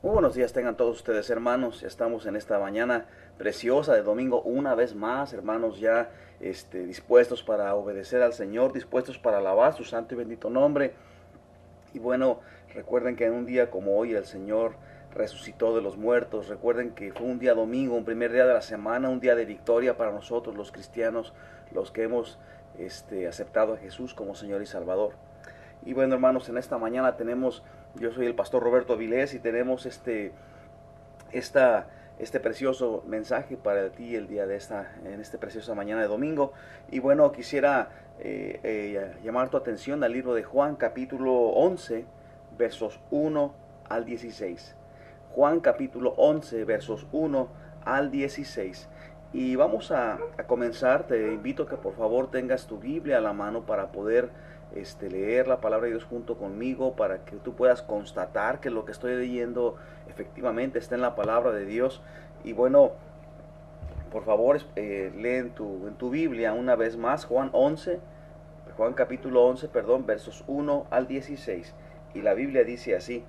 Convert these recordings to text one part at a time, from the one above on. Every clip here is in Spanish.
Muy buenos días tengan todos ustedes, hermanos. Estamos en esta mañana preciosa de domingo una vez más, hermanos, ya dispuestos para obedecer al Señor, dispuestos para alabar su santo y bendito nombre. Y bueno, recuerden que en un día como hoy el Señor resucitó de los muertos. Recuerden que fue un día domingo, un primer día de la semana, un día de victoria para nosotros los cristianos, los que hemos aceptado a Jesús como Señor y Salvador. Y bueno, hermanos, en esta mañana yo soy el pastor Roberto Avilés y tenemos esta, este precioso mensaje para ti el día en esta preciosa mañana de domingo. Y bueno, quisiera llamar tu atención al libro de Juan, capítulo 11, versos 1 al 16. Juan, capítulo 11, versos 1 al 16. Y vamos a comenzar. Te invito a que por favor tengas tu Biblia a la mano para poder leer la palabra de Dios junto conmigo, para que tú puedas constatar que lo que estoy leyendo efectivamente está en la palabra de Dios. Y bueno, por favor, lee en tu Biblia una vez más Juan capítulo 11, perdón, versos 1 al 16. Y la Biblia dice así: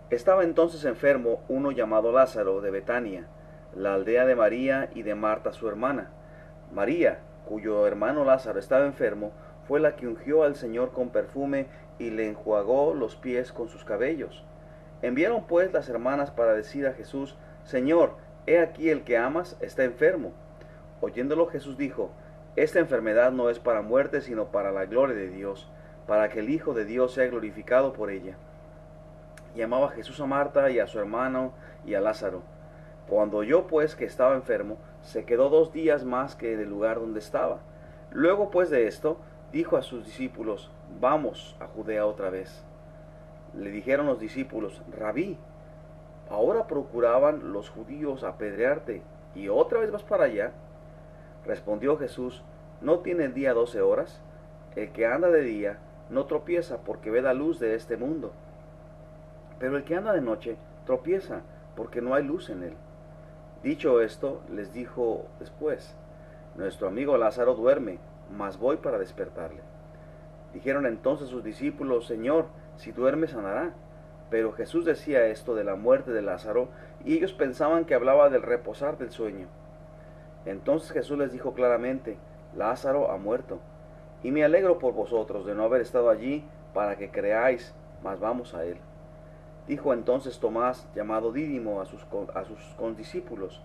Estaba entonces enfermo uno llamado Lázaro de Betania, la aldea de María y de Marta su hermana. María, cuyo hermano Lázaro estaba enfermo, fue la que ungió al Señor con perfume y le enjuagó los pies con sus cabellos. Enviaron pues las hermanas para decir a Jesús: Señor, he aquí el que amas está enfermo. Oyéndolo Jesús dijo: Esta enfermedad no es para muerte, sino para la gloria de Dios, para que el Hijo de Dios sea glorificado por ella. Llamaba Jesús a Marta y a su hermano y a Lázaro. Cuando oyó pues que estaba enfermo, se quedó 2 días más que en el lugar donde estaba. Luego pues de esto, dijo a sus discípulos: Vamos a Judea otra vez. Le dijeron los discípulos: Rabí, ahora procuraban los judíos apedrearte, ¿y otra vez vas para allá? Respondió Jesús: ¿No tiene el día 12 horas? El que anda de día no tropieza porque ve la luz de este mundo, pero el que anda de noche tropieza porque no hay luz en él. Dicho esto, les dijo después: Nuestro amigo Lázaro duerme, mas voy para despertarle. Dijeron entonces sus discípulos: Señor, si duerme sanará. Pero Jesús decía esto de la muerte de Lázaro, y ellos pensaban que hablaba del reposar del sueño. Entonces Jesús les dijo claramente: Lázaro ha muerto, y me alegro por vosotros de no haber estado allí para que creáis, mas vamos a él. Dijo entonces Tomás, llamado Dídimo, a sus condiscípulos: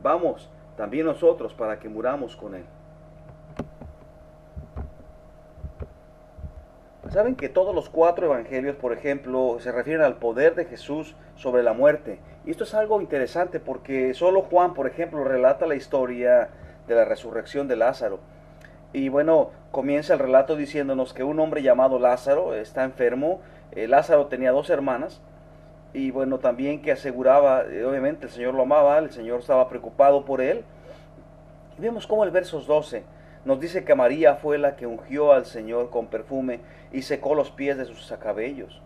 Vamos también nosotros para que muramos con él. Saben que todos los 4 evangelios, por ejemplo, se refieren al poder de Jesús sobre la muerte. Y esto es algo interesante porque solo Juan, por ejemplo, relata la historia de la resurrección de Lázaro. Y bueno, comienza el relato diciéndonos que un hombre llamado Lázaro está enfermo. Lázaro tenía 2 hermanas. Y bueno, también que aseguraba, obviamente el Señor lo amaba, el Señor estaba preocupado por él. Y vemos cómo el verso 12 nos dice que María fue la que ungió al Señor con perfume y secó los pies de sus cabellos.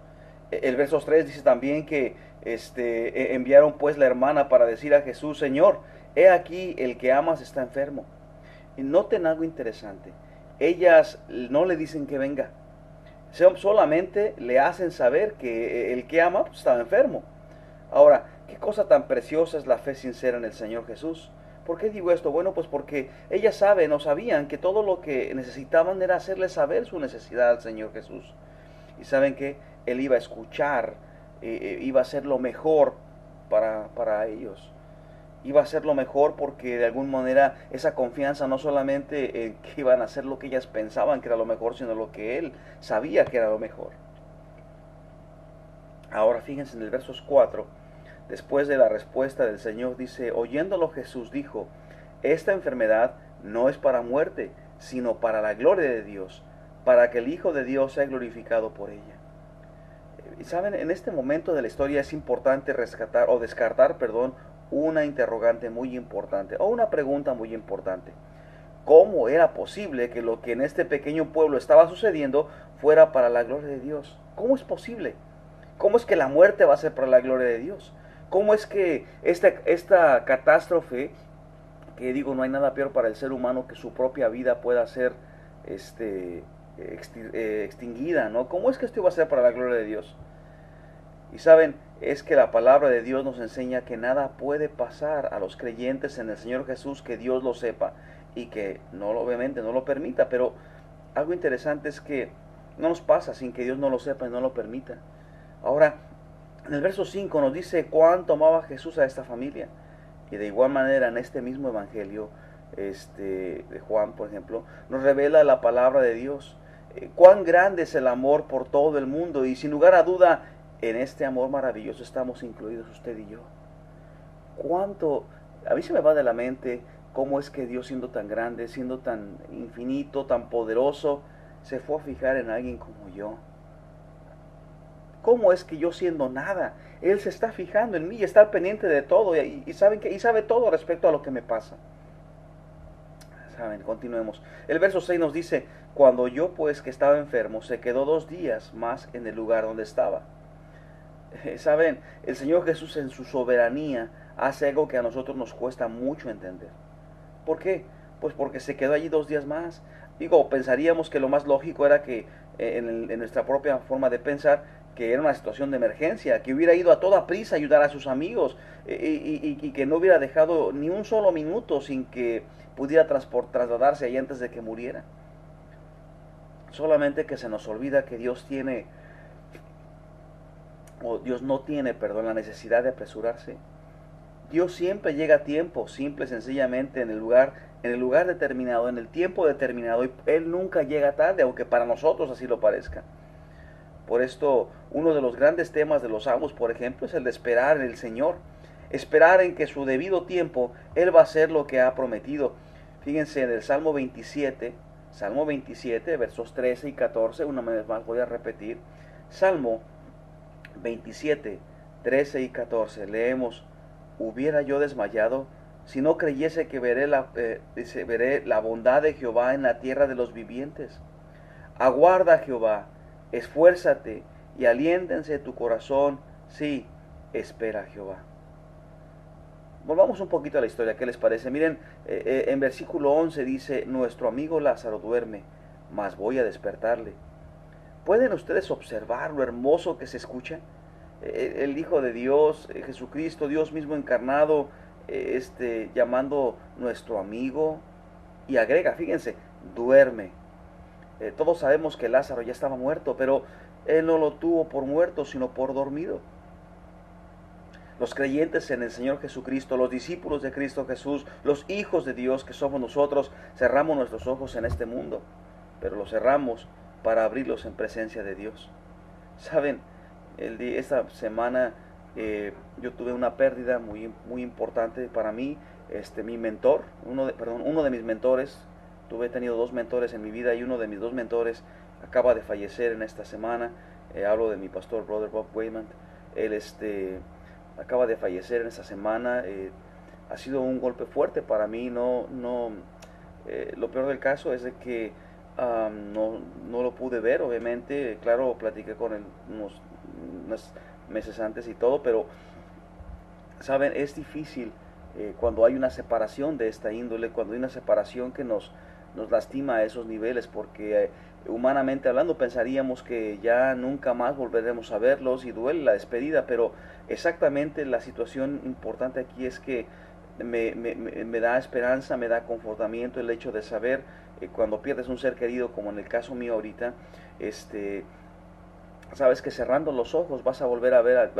El verso 3 dice también que enviaron pues la hermana para decir a Jesús: Señor, he aquí el que amas está enfermo. Y noten algo interesante: ellas no le dicen que venga, solamente le hacen saber que el que ama pues, estaba enfermo. Ahora, qué cosa tan preciosa es la fe sincera en el Señor Jesús. ¿Por qué digo esto? Bueno, pues porque ellas saben o sabían que todo lo que necesitaban era hacerle saber su necesidad al Señor Jesús. Y saben que Él iba a escuchar, iba a hacer lo mejor para ellos. Iba a hacer lo mejor porque de alguna manera esa confianza no solamente en que iban a hacer lo que ellas pensaban que era lo mejor, sino lo que Él sabía que era lo mejor. Ahora fíjense en el verso 4. Después de la respuesta del Señor dice: Oyéndolo Jesús dijo: Esta enfermedad no es para muerte, sino para la gloria de Dios, para que el Hijo de Dios sea glorificado por ella. Y saben, en este momento de la historia es importante rescatar o descartar, perdón, una interrogante muy importante o una pregunta muy importante. ¿Cómo era posible que lo que en este pequeño pueblo estaba sucediendo fuera para la gloria de Dios? ¿Cómo es posible? ¿Cómo es que la muerte va a ser para la gloria de Dios? ¿Cómo es que esta catástrofe, que digo, no hay nada peor para el ser humano que su propia vida pueda ser extinguida, ¿no? ¿Cómo es que esto iba a ser para la gloria de Dios? Y saben, es que la palabra de Dios nos enseña que nada puede pasar a los creyentes en el Señor Jesús que Dios lo sepa y que no, obviamente no lo permita. Pero algo interesante es que no nos pasa sin que Dios no lo sepa y no lo permita. Ahora, en el verso 5 nos dice cuánto amaba Jesús a esta familia. Y de igual manera en este mismo evangelio de Juan, por ejemplo, nos revela la palabra de Dios. Cuán grande es el amor por todo el mundo, y sin lugar a duda, en este amor maravilloso estamos incluidos usted y yo. Cuánto, a mí se me va de la mente cómo es que Dios, siendo tan grande, siendo tan infinito, tan poderoso, se fue a fijar en alguien como yo. ¿Cómo es que yo, siendo nada, Él se está fijando en mí y está pendiente de todo y sabe todo respecto a lo que me pasa? Saben, continuemos. El verso 6 nos dice, cuando yo pues que estaba enfermo, se quedó 2 días más en el lugar donde estaba. Saben, el Señor Jesús en su soberanía hace algo que a nosotros nos cuesta mucho entender. ¿Por qué? Pues porque se quedó allí 2 días más. Digo, pensaríamos que lo más lógico era que en nuestra propia forma de pensar, que era una situación de emergencia, que hubiera ido a toda prisa a ayudar a sus amigos y que no hubiera dejado ni un solo minuto sin que pudiera trasladarse ahí antes de que muriera. Solamente que se nos olvida que Dios tiene, o Dios no tiene, perdón, la necesidad de apresurarse. Dios siempre llega a tiempo, simple y sencillamente en el lugar determinado, en el tiempo determinado, y Él nunca llega tarde, aunque para nosotros así lo parezca. Por esto, uno de los grandes temas de los salmos, por ejemplo, es el de esperar en el Señor. Esperar en que su debido tiempo Él va a hacer lo que ha prometido. Fíjense en el Salmo 27, versos 13 y 14, una vez más voy a repetir. Salmo 27, 13 y 14, leemos, hubiera yo desmayado si no creyese que veré la bondad de Jehová en la tierra de los vivientes. Aguarda, Jehová, esfuérzate y aliéntense tu corazón, sí, espera, Jehová. Volvamos un poquito a la historia, ¿qué les parece? Miren, en versículo 11 dice, nuestro amigo Lázaro duerme, mas voy a despertarle. ¿Pueden ustedes observar lo hermoso que se escucha? El Hijo de Dios, Jesucristo, Dios mismo encarnado, llamando nuestro amigo, y agrega, fíjense, duerme. Todos sabemos que Lázaro ya estaba muerto, pero Él no lo tuvo por muerto, sino por dormido. Los creyentes en el Señor Jesucristo, los discípulos de Cristo Jesús, los hijos de Dios que somos nosotros, cerramos nuestros ojos en este mundo, pero los cerramos para abrirlos en presencia de Dios. Saben, esta semana yo tuve una pérdida muy, muy importante para mí. Mi mentor, uno de mis mentores, he tenido 2 mentores en mi vida y uno de mis 2 mentores acaba de fallecer en esta semana. Hablo de mi pastor, Brother Bob Wayman. Él acaba de fallecer en esta semana. Ha sido un golpe fuerte para mí. Lo peor del caso es de que no lo pude ver, obviamente. Claro, platiqué con él unos meses antes y todo, pero saben, es difícil cuando hay una separación de esta índole, cuando hay una separación que nos lastima a esos niveles, porque humanamente hablando pensaríamos que ya nunca más volveremos a verlos y duele la despedida, pero exactamente la situación importante aquí es que me da esperanza, me da confortamiento el hecho de saber cuando pierdes un ser querido, como en el caso mío ahorita, sabes que cerrando los ojos vas a volver a ver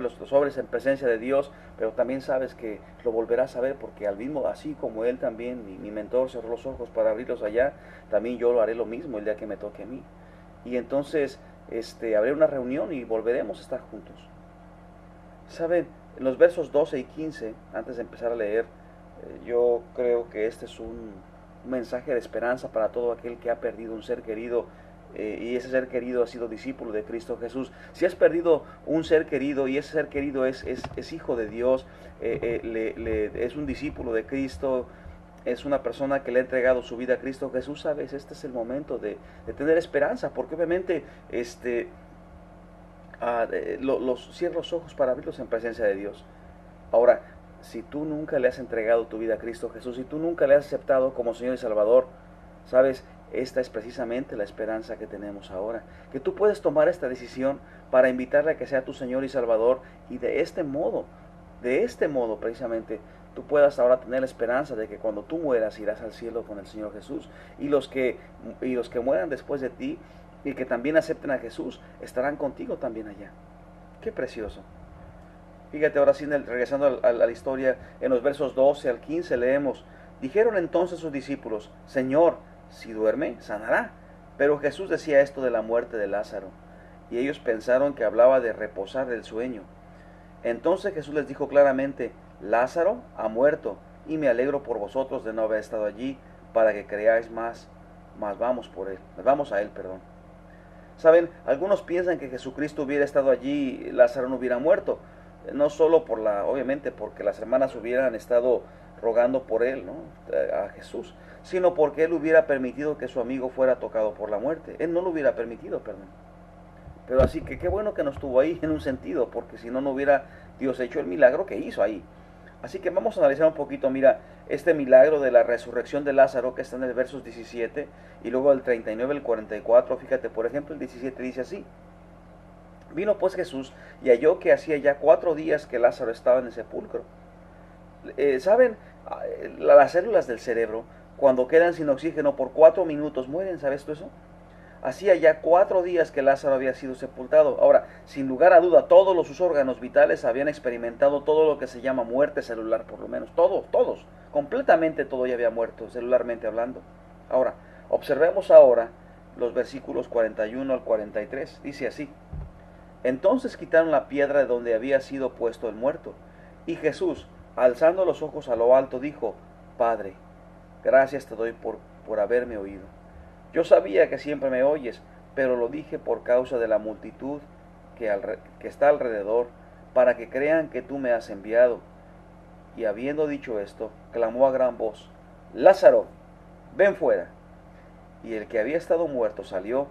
los sobres en presencia de Dios, pero también sabes que lo volverás a ver porque así como él también, mi mentor cerró los ojos para abrirlos allá, también yo lo haré lo mismo el día que me toque a mí. Y entonces habré una reunión y volveremos a estar juntos. Saben, en los versos 12 y 15, antes de empezar a leer, yo creo que este es un mensaje de esperanza para todo aquel que ha perdido un ser querido, y ese ser querido ha sido discípulo de Cristo Jesús. Si has perdido un ser querido y ese ser querido es hijo de Dios, es un discípulo de Cristo, es una persona que le ha entregado su vida a Cristo Jesús, sabes, este es el momento de tener esperanza, porque obviamente cierra los ojos para abrirlos en presencia de Dios. Ahora, si tú nunca le has entregado tu vida a Cristo Jesús, si tú nunca le has aceptado como Señor y Salvador, sabes, esta es precisamente la esperanza que tenemos ahora. Que tú puedes tomar esta decisión para invitarle a que sea tu Señor y Salvador, y de este modo precisamente, tú puedas ahora tener la esperanza de que cuando tú mueras irás al cielo con el Señor Jesús, y los que mueran después de ti y que también acepten a Jesús estarán contigo también allá. Qué precioso. Fíjate ahora sí, regresando a la historia, en los versos 12 al 15 leemos: dijeron entonces sus discípulos: Señor, si duerme, sanará. Pero Jesús decía esto de la muerte de Lázaro, y ellos pensaron que hablaba de reposar del sueño. Entonces Jesús les dijo claramente: Lázaro ha muerto, y me alegro por vosotros de no haber estado allí, para que creáis más. Mas vamos a él, perdón. Saben, algunos piensan que Jesucristo hubiera estado allí, Lázaro no hubiera muerto. No solo obviamente porque las hermanas hubieran estado rogando por él, ¿no?, a Jesús, sino porque él hubiera permitido que su amigo fuera tocado por la muerte. Él no lo hubiera permitido, perdón. Pero así que qué bueno que no estuvo ahí en un sentido, porque si no, no hubiera Dios hecho el milagro que hizo ahí. Así que vamos a analizar un poquito, mira, este milagro de la resurrección de Lázaro que está en el versos 17 y luego el 39 al 44. Fíjate, por ejemplo, el 17 dice así: vino pues Jesús y halló que hacía ya 4 días que Lázaro estaba en el sepulcro. ¿Saben? Las células del cerebro, cuando quedan sin oxígeno por 4 minutos, mueren, ¿sabes tú eso? Hacía ya 4 días que Lázaro había sido sepultado. Ahora, sin lugar a duda, todos sus órganos vitales habían experimentado todo lo que se llama muerte celular, por lo menos. Todos. Completamente todo ya había muerto, celularmente hablando. Ahora, observemos ahora los versículos 41 al 43. Dice así: entonces quitaron la piedra de donde había sido puesto el muerto. Y Jesús, alzando los ojos a lo alto, dijo: Padre, gracias te doy por haberme oído. Yo sabía que siempre me oyes, pero lo dije por causa de la multitud que está alrededor, para que crean que tú me has enviado. Y habiendo dicho esto, clamó a gran voz: Lázaro, ven fuera. Y el que había estado muerto salió,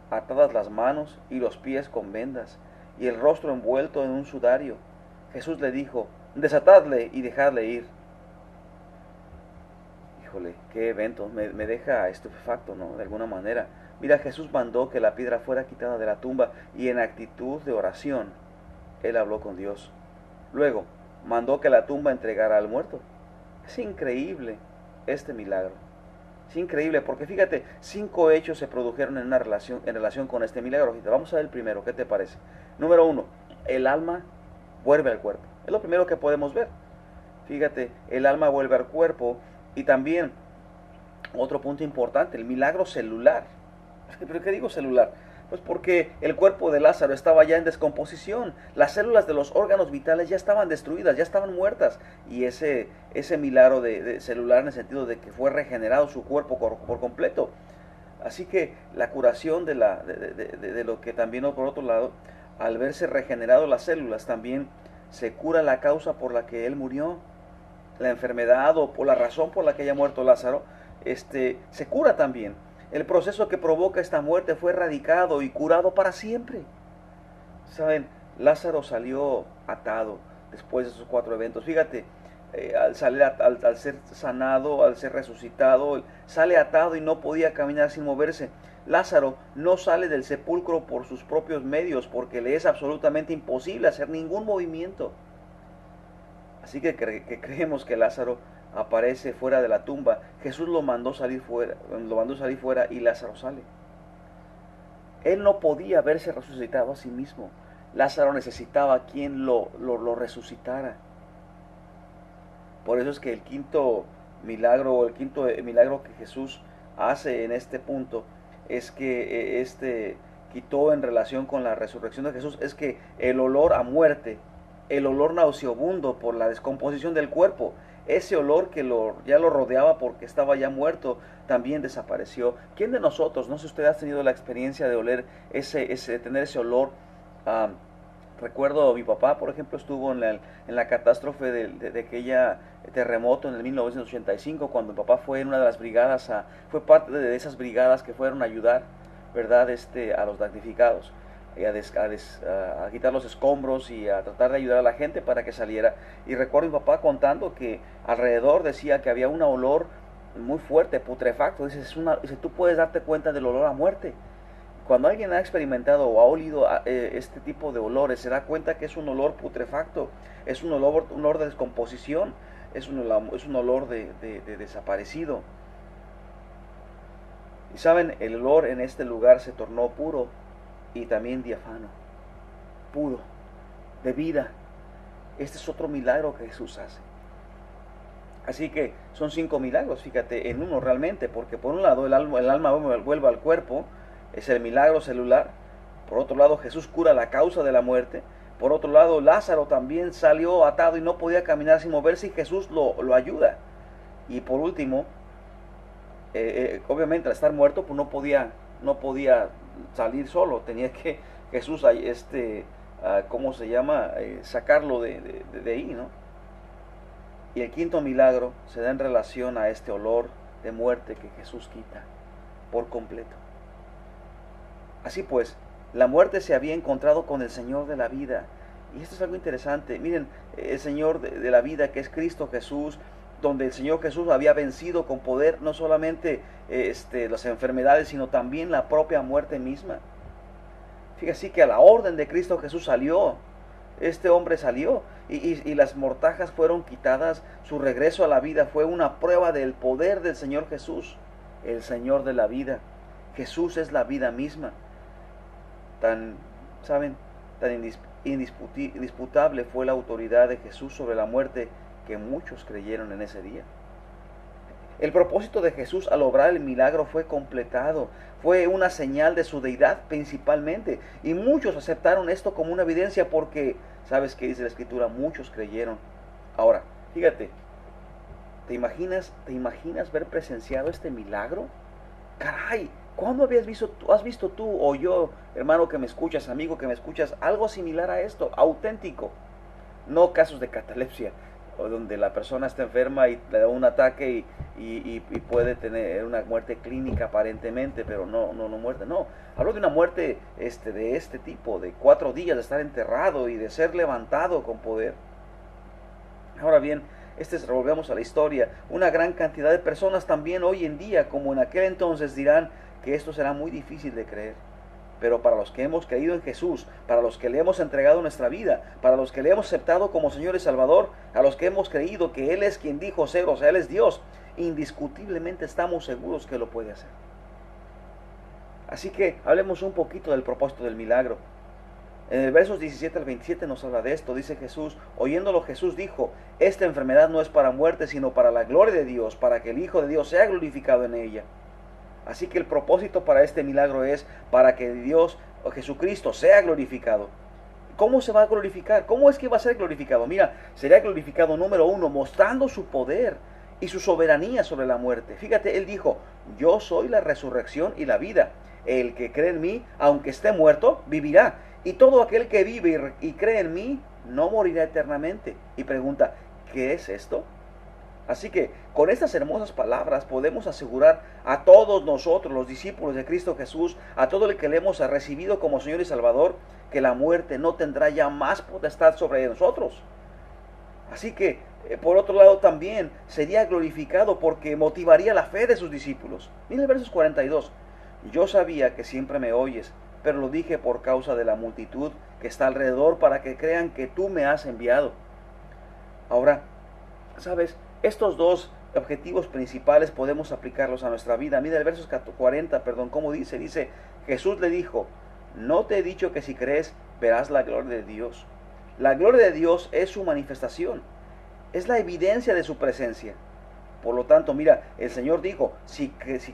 atadas las manos y los pies con vendas, y el rostro envuelto en un sudario. Jesús le dijo: desatadle y dejadle ir. Híjole, qué evento, me deja estupefacto, ¿no?, de alguna manera. Mira, Jesús mandó que la piedra fuera quitada de la tumba, y en actitud de oración, él habló con Dios. Luego, mandó que la tumba entregara al muerto. Es increíble este milagro. Es increíble porque fíjate, 5 hechos se produjeron en relación con este milagro. Vamos a ver el primero, ¿qué te parece? Número 1, el alma vuelve al cuerpo. Es lo primero que podemos ver. Fíjate, el alma vuelve al cuerpo. Y también, otro punto importante, el milagro celular. ¿Pero qué digo celular? Pues porque el cuerpo de Lázaro estaba ya en descomposición. Las células de los órganos vitales ya estaban destruidas, ya estaban muertas. Y ese milagro de celular, en el sentido de que fue regenerado su cuerpo por completo. Así que la curación de lo que también, por otro lado, al verse regenerado las células, también se cura la causa por la que él murió. La enfermedad o por la razón por la que haya muerto Lázaro, se cura también. El proceso que provoca esta muerte fue erradicado y curado para siempre. Saben, Lázaro salió atado después de esos 4 eventos. Fíjate, al ser sanado, al ser resucitado, sale atado y no podía caminar sin moverse. Lázaro no sale del sepulcro por sus propios medios, porque le es absolutamente imposible hacer ningún movimiento. Así que creemos que Lázaro aparece fuera de la tumba. Jesús lo mandó salir fuera y Lázaro sale. Él no podía haberse resucitado a sí mismo. Lázaro necesitaba a quien lo resucitara. Por eso es que el quinto milagro que Jesús hace en este punto es que quitó en relación con la resurrección de Jesús, es que el olor a muerte, el olor nauseabundo por la descomposición del cuerpo, ese olor que ya lo rodeaba porque estaba ya muerto, también desapareció. ¿Quién de nosotros, no sé si usted ha tenido la experiencia de oler tener ese olor? Recuerdo mi papá, por ejemplo, estuvo en la catástrofe de aquella terremoto en el 1985, cuando mi papá fue en una de las brigadas, fue parte de esas brigadas que fueron a ayudar, ¿verdad?, a los damnificados, y a quitar los escombros y a tratar de ayudar a la gente para que saliera. Y recuerdo a mi papá contando que alrededor decía que había un olor muy fuerte, putrefacto. Dice, tú puedes darte cuenta del olor a muerte. Cuando alguien ha experimentado o ha olido este tipo de olores, se da cuenta que es un olor putrefacto, es un olor de descomposición, es un olor de desaparecido. Y saben, el olor en este lugar se tornó puro y también diáfano, puro, de vida. Este es otro milagro que Jesús hace. Así que son 5 milagros, fíjate, en uno realmente, porque por un lado el alma vuelve al cuerpo, es el milagro celular. Por otro lado, Jesús cura la causa de la muerte. Por otro lado, Lázaro también salió atado y no podía caminar sin moverse y Jesús lo ayuda. Y por último, obviamente al estar muerto, pues no podía salir solo, tenía que Jesús, ¿cómo se llama? Sacarlo de ahí, ¿no? Y el quinto milagro se da en relación a este olor de muerte que Jesús quita por completo. Así pues, la muerte se había encontrado con el Señor de la vida. Y esto es algo interesante. Miren, el Señor de la vida, que es Cristo Jesús, donde el Señor Jesús había vencido con poder no solamente las enfermedades, sino también la propia muerte misma. Fíjate que a la orden de Cristo Jesús salió. Este hombre salió y las mortajas fueron quitadas. Su regreso a la vida fue una prueba del poder del Señor Jesús, el Señor de la vida. Jesús es la vida misma. ¿Saben? Tan indisputable fue la autoridad de Jesús sobre la muerte que muchos creyeron en ese día. El propósito de Jesús al obrar el milagro fue completado, fue una señal de su deidad principalmente, y muchos aceptaron esto como una evidencia porque, ¿sabes qué dice la Escritura? Muchos creyeron. Ahora, fíjate, ¿te imaginas ver presenciado este milagro? Caray, ¿cuándo has visto tú o yo, hermano que me escuchas, amigo que me escuchas, algo similar a esto, auténtico? No casos de catalepsia, o donde la persona está enferma y le da un ataque y puede tener una muerte clínica aparentemente, pero no muerte, no. Hablo de una muerte de este tipo, de 4 días de estar enterrado y de ser levantado con poder. Ahora bien, volvemos a la historia, una gran cantidad de personas también hoy en día, como en aquel entonces, dirán que esto será muy difícil de creer. Pero para los que hemos creído en Jesús, para los que le hemos entregado nuestra vida, para los que le hemos aceptado como Señor y Salvador, a los que hemos creído que Él es quien dijo ser, o sea, Él es Dios, indiscutiblemente estamos seguros que lo puede hacer. Así que hablemos un poquito del propósito del milagro. En el versos 17 al 27 nos habla de esto. Dice Jesús, oyéndolo Jesús dijo, esta enfermedad no es para muerte, sino para la gloria de Dios, para que el Hijo de Dios sea glorificado en ella. Así que el propósito para este milagro es para que Dios o Jesucristo sea glorificado. ¿Cómo se va a glorificar? ¿Cómo es que va a ser glorificado? Mira, sería glorificado, número 1, mostrando su poder y su soberanía sobre la muerte. Fíjate, Él dijo, yo soy la resurrección y la vida. El que cree en mí, aunque esté muerto, vivirá. Y todo aquel que vive y cree en mí, no morirá eternamente. Y pregunta, ¿qué es esto? Así que con estas hermosas palabras podemos asegurar a todos nosotros, los discípulos de Cristo Jesús, a todo el que le hemos recibido como Señor y Salvador, que la muerte no tendrá ya más potestad sobre nosotros. Así que, por otro lado también, sería glorificado porque motivaría la fe de sus discípulos. Mira el versos 42. Yo sabía que siempre me oyes, pero lo dije por causa de la multitud que está alrededor para que crean que tú me has enviado. Ahora, ¿sabes? Estos dos objetivos principales podemos aplicarlos a nuestra vida. Mira el verso 40, ¿cómo dice? Dice, Jesús le dijo, ¿no te he dicho que si crees verás la gloria de Dios? La gloria de Dios es su manifestación, es la evidencia de su presencia. Por lo tanto, mira, el Señor dijo, si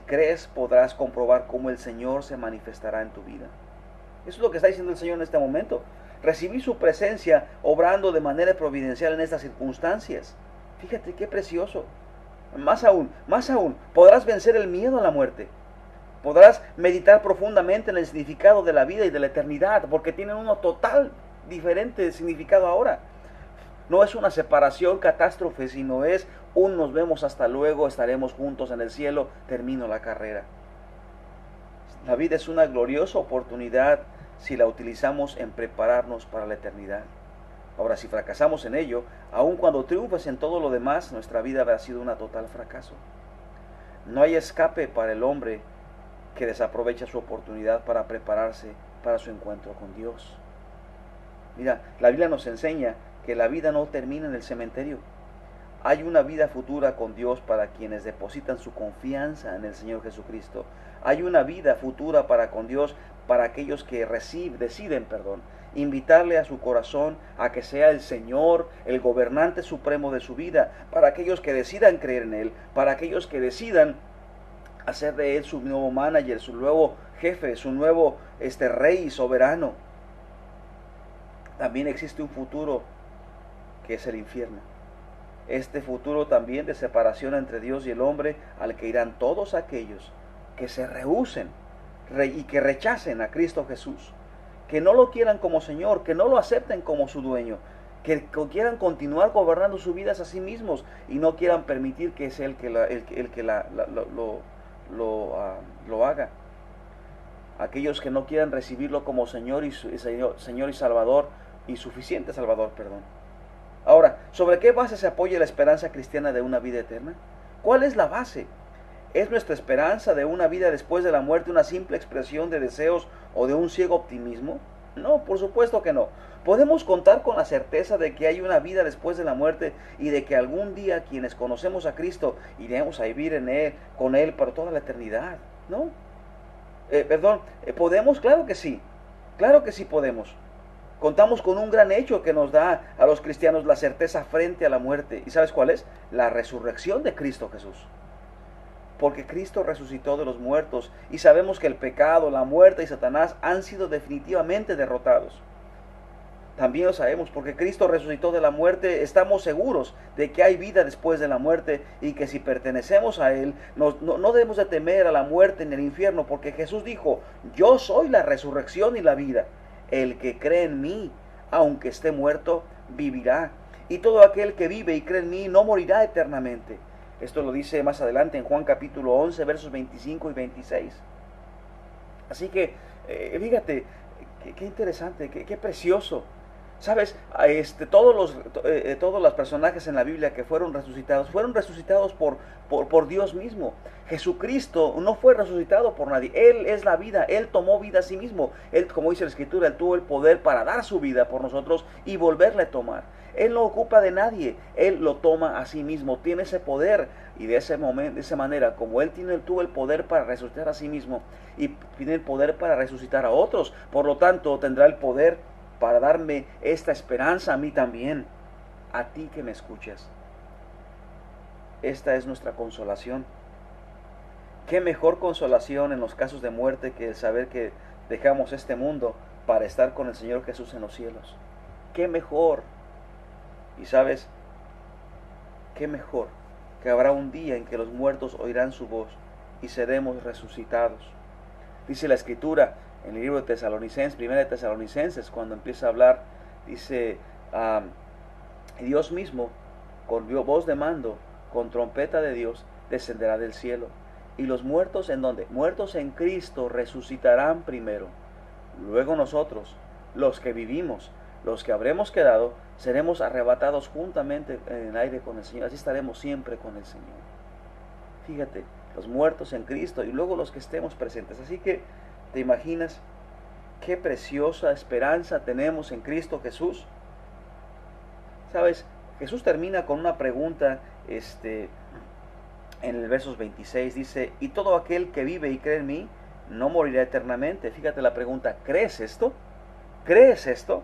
crees podrás comprobar cómo el Señor se manifestará en tu vida. Eso es lo que está diciendo el Señor en este momento. Recibí su presencia obrando de manera providencial en estas circunstancias. Fíjate qué precioso. Más aún, podrás vencer el miedo a la muerte. Podrás meditar profundamente en el significado de la vida y de la eternidad, porque tienen un total diferente significado ahora. No es una separación, catástrofe, sino es un nos vemos hasta luego, estaremos juntos en el cielo, termino la carrera. La vida es una gloriosa oportunidad si la utilizamos en prepararnos para la eternidad. Ahora, si fracasamos en ello, aun cuando triunfes en todo lo demás, nuestra vida habrá sido un total fracaso. No hay escape para el hombre que desaprovecha su oportunidad para prepararse para su encuentro con Dios. Mira, la Biblia nos enseña que la vida no termina en el cementerio. Hay una vida futura con Dios para quienes depositan su confianza en el Señor Jesucristo. Hay una vida futura para con Dios para aquellos que deciden, invitarle a su corazón a que sea el Señor, el gobernante supremo de su vida, para aquellos que decidan creer en Él, para aquellos que decidan hacer de Él su nuevo manager, su nuevo jefe, su nuevo rey soberano. También existe un futuro que es el infierno. Este futuro también de separación entre Dios y el hombre, al que irán todos aquellos que se rehúsen y que rechacen a Cristo Jesús, que no lo quieran como Señor, que no lo acepten como su dueño, que quieran continuar gobernando sus vidas a sí mismos y no quieran permitir que sea el que lo haga. Aquellos que no quieran recibirlo como Señor y Salvador y suficiente Salvador, Ahora, ¿sobre qué base se apoya la esperanza cristiana de una vida eterna? ¿Cuál es la base? ¿Es nuestra esperanza de una vida después de la muerte una simple expresión de deseos o de un ciego optimismo? No, por supuesto que no. Podemos contar con la certeza de que hay una vida después de la muerte y de que algún día quienes conocemos a Cristo iremos a vivir con Él para toda la eternidad, ¿no? ¿Podemos? Claro que sí podemos. Contamos con un gran hecho que nos da a los cristianos la certeza frente a la muerte. ¿Y sabes cuál es? La resurrección de Cristo Jesús. Porque Cristo resucitó de los muertos y sabemos que el pecado, la muerte y Satanás han sido definitivamente derrotados. También lo sabemos, porque Cristo resucitó de la muerte, estamos seguros de que hay vida después de la muerte y que si pertenecemos a Él, no debemos de temer a la muerte en el infierno, porque Jesús dijo, yo soy la resurrección y la vida. El que cree en mí, aunque esté muerto, vivirá. Y todo aquel que vive y cree en mí no morirá eternamente. Esto lo dice más adelante en Juan capítulo 11, versos 25 y 26. Así que, fíjate, qué interesante, qué precioso. ¿Sabes? Todos los personajes en la Biblia que fueron resucitados por Dios mismo. Jesucristo no fue resucitado por nadie. Él es la vida. Él tomó vida a sí mismo. Él, como dice la Escritura, Él tuvo el poder para dar su vida por nosotros y volverle a tomar. Él no ocupa de nadie. Él lo toma a sí mismo. Tiene ese poder. Y de esa manera, como Él tuvo el poder para resucitar a sí mismo y tiene el poder para resucitar a otros, por lo tanto tendrá el poder para darme esta esperanza a mí también, a ti que me escuchas. Esta es nuestra consolación. Qué mejor consolación en los casos de muerte que el saber que dejamos este mundo para estar con el Señor Jesús en los cielos. Qué mejor. Y sabes, qué mejor que habrá un día en que los muertos oirán su voz y seremos resucitados. Dice la Escritura en el libro de Tesalonicenses, 1 Tesalonicenses, cuando empieza a hablar, dice, Dios mismo, con voz de mando, con trompeta de Dios, descenderá del cielo. Y los muertos, ¿en dónde? Muertos en Cristo resucitarán primero. Luego nosotros, los que vivimos, los que habremos quedado, seremos arrebatados juntamente en el aire con el Señor. Así estaremos siempre con el Señor. Fíjate, los muertos en Cristo y luego los que estemos presentes. Así que, ¿te imaginas qué preciosa esperanza tenemos en Cristo Jesús? ¿Sabes? Jesús termina con una pregunta en el versos 26. Dice, y todo aquel que vive y cree en mí no morirá eternamente. Fíjate la pregunta, ¿crees esto? ¿Crees esto?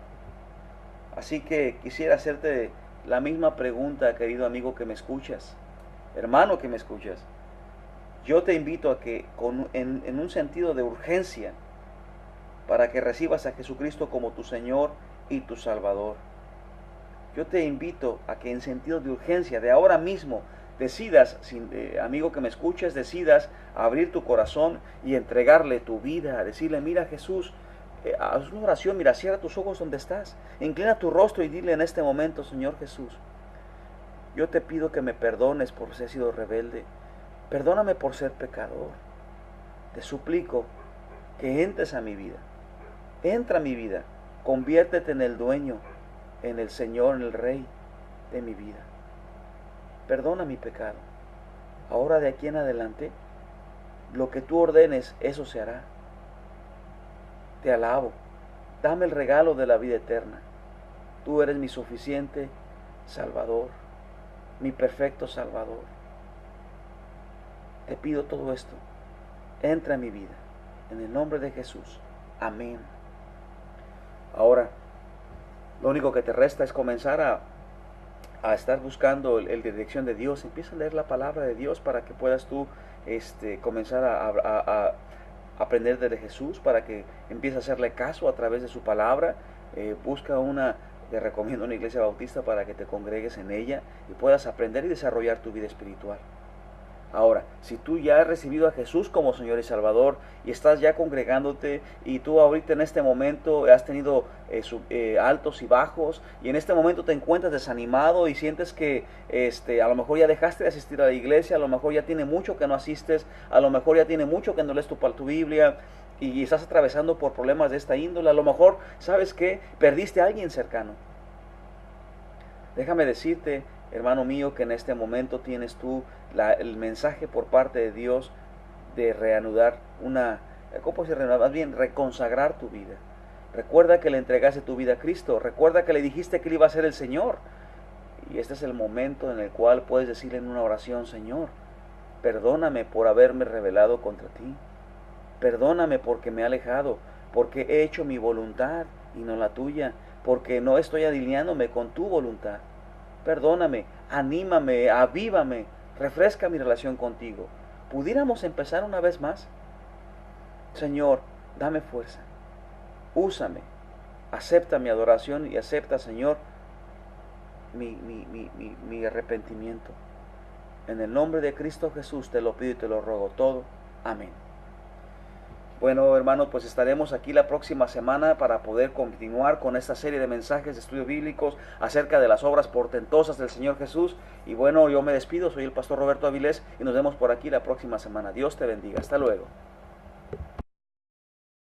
Así que quisiera hacerte la misma pregunta, querido amigo que me escuchas, hermano que me escuchas. Yo te invito a que en un sentido de urgencia, para que recibas a Jesucristo como tu Señor y tu Salvador. Yo te invito a que en sentido de urgencia, de ahora mismo, decidas, amigo que me escuchas, decidas abrir tu corazón y entregarle tu vida, a decirle, mira Jesús, haz una oración, mira, cierra tus ojos donde estás, inclina tu rostro y dile en este momento, Señor Jesús, yo te pido que me perdones por ser sido rebelde, perdóname por ser pecador, te suplico que entres a mi vida, entra a mi vida, conviértete en el dueño, en el Señor, en el Rey de mi vida. Perdona mi pecado. Ahora de aquí en adelante, lo que tú ordenes, eso se hará. Te alabo. Dame el regalo de la vida eterna. Tú eres mi suficiente Salvador, mi perfecto Salvador. Te pido todo esto. Entra en mi vida. En el nombre de Jesús. Amén. Ahora, lo único que te resta es comenzar a estar buscando el dirección de Dios. Empieza a leer la palabra de Dios para que puedas tú comenzar a aprender de Jesús, para que empieces a hacerle caso a través de su palabra. Te recomiendo una iglesia bautista para que te congregues en ella y puedas aprender y desarrollar tu vida espiritual. Ahora, si tú ya has recibido a Jesús como Señor y Salvador y estás ya congregándote y tú ahorita en este momento has tenido altos y bajos y en este momento te encuentras desanimado y sientes que a lo mejor ya dejaste de asistir a la iglesia, a lo mejor ya tiene mucho que no asistes, a lo mejor ya tiene mucho que no lees tu Biblia y estás atravesando por problemas de esta índole, a lo mejor, ¿sabes qué? Perdiste a alguien cercano. Déjame decirte, hermano mío, que en este momento tienes tú el mensaje por parte de Dios de reanudar ¿cómo se reanudar? Más bien, reconsagrar tu vida. Recuerda que le entregaste tu vida a Cristo. Recuerda que le dijiste que Él iba a ser el Señor. Y este es el momento en el cual puedes decirle en una oración: Señor, perdóname por haberme rebelado contra ti. Perdóname porque me he alejado, porque he hecho mi voluntad y no la tuya, porque no estoy alineándome con tu voluntad. Perdóname, anímame, avívame, refresca mi relación contigo. ¿Pudiéramos empezar una vez más? Señor, dame fuerza, úsame, acepta mi adoración y acepta, Señor, mi arrepentimiento. En el nombre de Cristo Jesús te lo pido y te lo ruego todo. Amén. Bueno, hermanos, pues estaremos aquí la próxima semana para poder continuar con esta serie de mensajes de estudios bíblicos acerca de las obras portentosas del Señor Jesús. Y bueno, yo me despido, soy el pastor Roberto Avilés y nos vemos por aquí la próxima semana. Dios te bendiga. Hasta luego.